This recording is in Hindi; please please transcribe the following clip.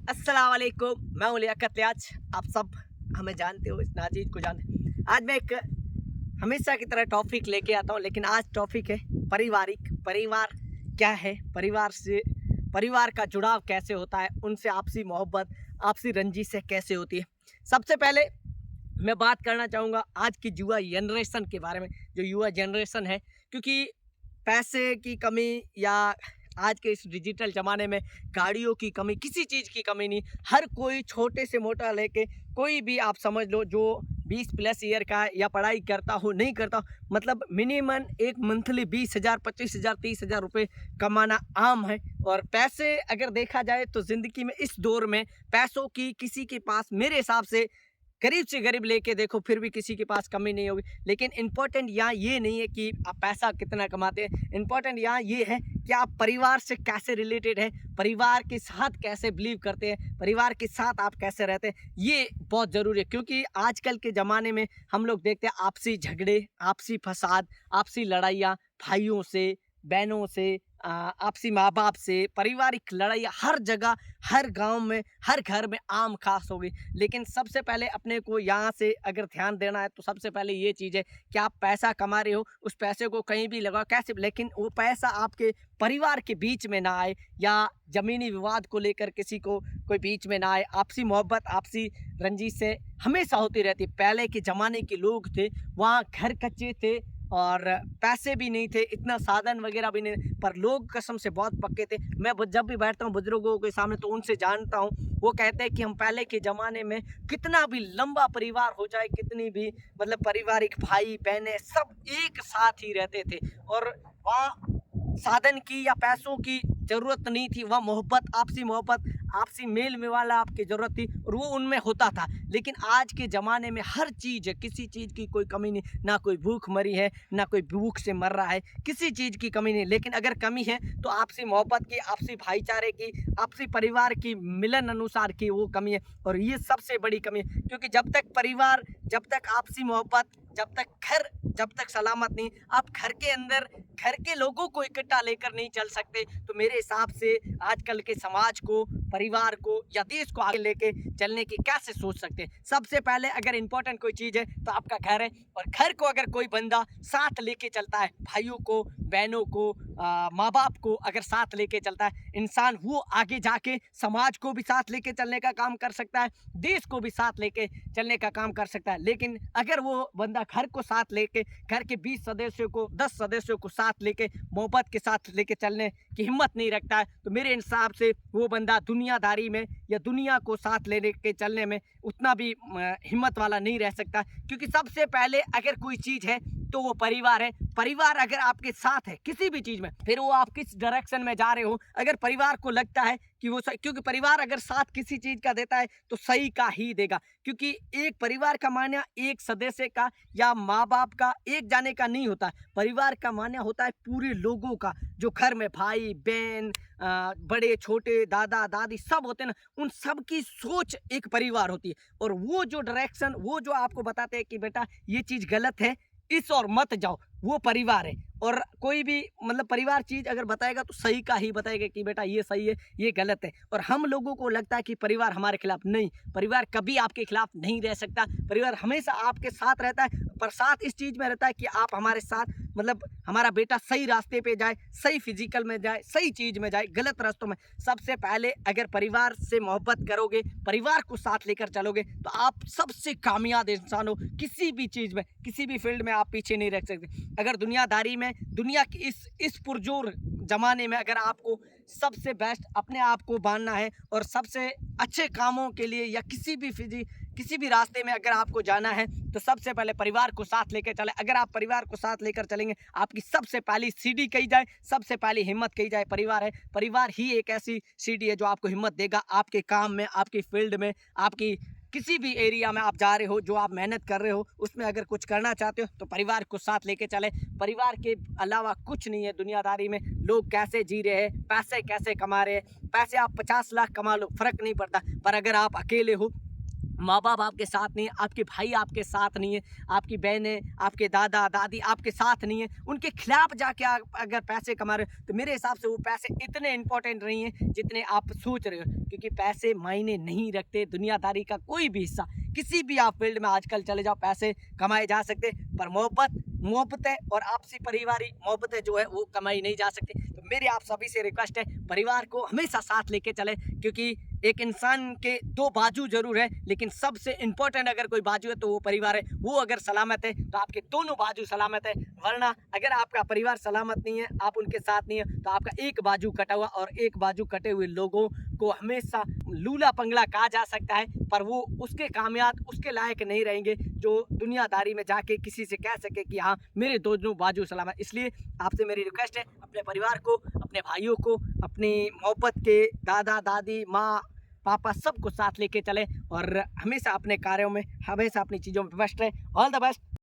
अस्सलाम वालेकुम, मैं हूं लियाकत लियाज। आप सब हमें जानते हो, इस नाजीद को जानते। आज मैं एक हमेशा की तरह टॉपिक लेके आता हूं, लेकिन आज टॉपिक है पारिवारिक। परिवार क्या है, परिवार का जुड़ाव कैसे होता है, उनसे आपसी मोहब्बत, आपसी रंजिश से कैसे होती है। सबसे पहले मैं बात करना चाहूँगा आज की युवा जनरेशन के बारे में। जो युवा जनरेशन है, क्योंकि पैसे की कमी या आज के इस डिजिटल ज़माने में गाड़ियों की कमी, किसी चीज़ की कमी नहीं। हर कोई छोटे से मोटा लेके कोई भी आप समझ लो जो 20 प्लस ईयर का है या पढ़ाई करता हो नहीं करता हो, मतलब मिनिमम एक मंथली 20,000 25,000 30,000 रुपये कमाना आम है। और पैसे अगर देखा जाए तो ज़िंदगी में इस दौर में पैसों की किसी के पास मेरे हिसाब से गरीब से गरीब लेके देखो फिर भी किसी के पास कमी नहीं होगी। लेकिन इम्पोर्टेंट यहाँ ये नहीं है कि आप पैसा कितना कमाते हैं, इम्पोर्टेंट यहाँ ये है कि आप परिवार से कैसे रिलेटेड है, परिवार के साथ कैसे बिलीव करते हैं, परिवार के साथ आप कैसे रहते हैं। ये बहुत ज़रूरी है, क्योंकि आजकल के ज़माने में हम लोग देखते हैं आपसी झगड़े, आपसी फसाद, आपसी लड़ाइयाँ भाइयों से, बहनों से, आपसी माँ बाप से, पारिवारिक लड़ाइयाँ हर जगह, हर गांव में, हर घर में आम खास हो गई। लेकिन सबसे पहले अपने को यहाँ से अगर ध्यान देना है तो सबसे पहले ये चीज़ है कि आप पैसा कमा रहे हो, उस पैसे को कहीं भी लगाओ कैसे, लेकिन वो पैसा आपके परिवार के बीच में ना आए, या ज़मीनी विवाद को लेकर किसी को कोई बीच में ना आए। आपसी मोहब्बत, आपसी रंजिश से हमेशा होती रहती। पहले के ज़माने के लोग थे, वहाँ घर कच्चे थे और पैसे भी नहीं थे, इतना साधन वगैरह भी नहीं, पर लोग कसम से बहुत पक्के थे। मैं जब भी बैठता हूँ बुजुर्गों के सामने तो उनसे जानता हूँ, वो कहते हैं कि हम पहले के ज़माने में कितना भी लंबा परिवार हो जाए, कितनी भी मतलब पारिवारिक भाई बहनें सब एक साथ ही रहते थे, और वहाँ साधन की या पैसों की ज़रूरत नहीं थी। वह मोहब्बत, आपसी मेल मिलाप आपकी ज़रूरत थी और वो उनमें होता था। लेकिन आज के ज़माने में हर चीज़ है, किसी चीज़ की कोई कमी नहीं, ना कोई भूख मरी है, ना कोई भूख से मर रहा है, किसी चीज़ की कमी नहीं। लेकिन अगर कमी है तो आपसी मोहब्बत की, आपसी भाईचारे की, आपसी परिवार की मिलन अनुसार की वो कमी है, और ये सबसे बड़ी कमी है। क्योंकि जब तक परिवार, जब तक आपसी मोहब्बत, जब तक घर, जब तक सलामत नहीं, आप घर के अंदर घर के लोगों को इकट्ठा लेकर नहीं चल सकते, तो मेरे हिसाब से आजकल के समाज को, परिवार को या देश को आगे लेके चलने की कैसे सोच सकते हैं। सबसे पहले अगर इंपॉर्टेंट कोई चीज़ है तो आपका घर है, और घर को अगर कोई बंदा साथ लेके चलता है, भाइयों को, बहनों को, माँ बाप को अगर साथ लेके चलता है इंसान, वो आगे जाके समाज को भी साथ लेके चलने का काम कर सकता है, देश को भी साथ लेके चलने का काम कर सकता है। लेकिन अगर वो बंदा घर को साथ लेके, घर के 20 सदस्यों को, 10 सदस्यों को साथ लेके, मोहब्बत के साथ लेके चलने की हिम्मत नहीं रखता है, तो मेरे हिसाब से वो बंदा दुनियादारी में या दुनिया को साथ लेने के चलने में उतना भी हिम्मत वाला नहीं रह सकता। क्योंकि सबसे पहले अगर कोई चीज़ है तो वो परिवार है। परिवार अगर आपके साथ है किसी भी चीज़ में, फिर वो आप किस डायरेक्शन में जा रहे हो, अगर परिवार को लगता है कि वो सही, क्योंकि परिवार अगर साथ किसी चीज़ का देता है तो सही का ही देगा। क्योंकि एक परिवार का मान्य एक सदस्य का या माँ बाप का एक जाने का नहीं होता, परिवार का मान्य होता है पूरे लोगों का, जो घर में भाई बहन, बड़े छोटे, दादा दादी सब होते हैं ना, उन सब की सोच एक परिवार होती है। और वो जो डायरेक्शन, वो जो आपको बताते हैं कि बेटा ये चीज़ गलत है, इस और मत जाओ, वो परिवार है। और कोई भी मतलब परिवार चीज़ अगर बताएगा तो सही का ही बताएगा कि बेटा ये सही है, ये गलत है। और हम लोगों को लगता है कि परिवार हमारे खिलाफ, नहीं, परिवार कभी आपके खिलाफ नहीं रह सकता। परिवार हमेशा आपके साथ रहता है, पर साथ इस चीज़ में रहता है कि आप हमारे साथ, मतलब हमारा बेटा सही रास्ते पे जाए, सही फिजिकल में जाए, सही चीज़ में जाए, गलत रास्तों में। सबसे पहले अगर परिवार से मोहब्बत करोगे, परिवार को साथ लेकर चलोगे, तो आप सबसे कामयाब इंसान हो। किसी भी चीज़ में, किसी भी फील्ड में आप पीछे नहीं रह सकते। अगर दुनियादारी में, दुनिया की इस पुरजोर ज़माने में अगर आपको सबसे बेस्ट अपने आप को मानना है और सबसे अच्छे कामों के लिए या किसी भी रास्ते में अगर आपको जाना है, तो सबसे पहले परिवार को साथ लेकर चले। अगर आप परिवार को साथ लेकर चलेंगे, आपकी सबसे पहली सीढ़ी कही जाए, सबसे पहली हिम्मत कही जाए, परिवार है। परिवार ही एक ऐसी सीढ़ी है जो आपको हिम्मत देगा आपके काम में, आपकी फील्ड में, आपकी किसी भी एरिया में आप जा रहे हो, जो आप मेहनत कर रहे हो उसमें अगर कुछ करना चाहते हो तो परिवार को साथ लेके चले। परिवार के अलावा कुछ नहीं है दुनियादारी में। लोग कैसे जी रहे हैं, पैसे कैसे कमा रहे हैं, पैसे आप 50 लाख कमा लो, फर्क नहीं पड़ता, पर अगर आप अकेले हो, माँ बाप आपके साथ नहीं है, आपके भाई आपके साथ नहीं है, आपकी बहनें, आपके दादा दादी आपके साथ नहीं है, उनके खिलाफ जाके आप अगर पैसे कमा रहे हो तो मेरे हिसाब से वो पैसे इतने इंपॉर्टेंट नहीं है जितने आप सोच रहे हो, क्योंकि पैसे मायने नहीं रखते। दुनियादारी का कोई भी हिस्सा, किसी भी आप फील्ड में आजकल चले जाओ, पैसे कमाए जा सकते, पर मोहब्बतें और आपसी पारिवारिक मोहब्बतें जो है वो कमाई नहीं जा सकती। तो मेरी आप सभी से रिक्वेस्ट है, परिवार को हमेशा साथ लेके चले, क्योंकि एक इंसान के दो बाजू जरूर है, लेकिन सबसे इंपॉर्टेंट अगर कोई बाजू है तो वो परिवार है। वो अगर सलामत है तो आपके दोनों बाजू सलामत है, वरना अगर आपका परिवार सलामत नहीं है, आप उनके साथ नहीं है, तो आपका एक बाजू कटा हुआ, और एक बाजू कटे हुए लोगों को हमेशा लूला पंगला कहा जा सकता है, पर वो उसके कामयाब उसके लायक नहीं रहेंगे जो दुनियादारी में जाके किसी से कह सके कि हाँ मेरे दोनों बाजू सलामत। इसलिए आपसे मेरी रिक्वेस्ट है, अपने परिवार को, अपने भाइयों को, अपनी मोहब्बत के दादा दादी माँ पापा सबको साथ लेके चले, और हमेशा अपने कार्यों में, हमेशा अपनी चीज़ों में व्यस्त रहे। All the best.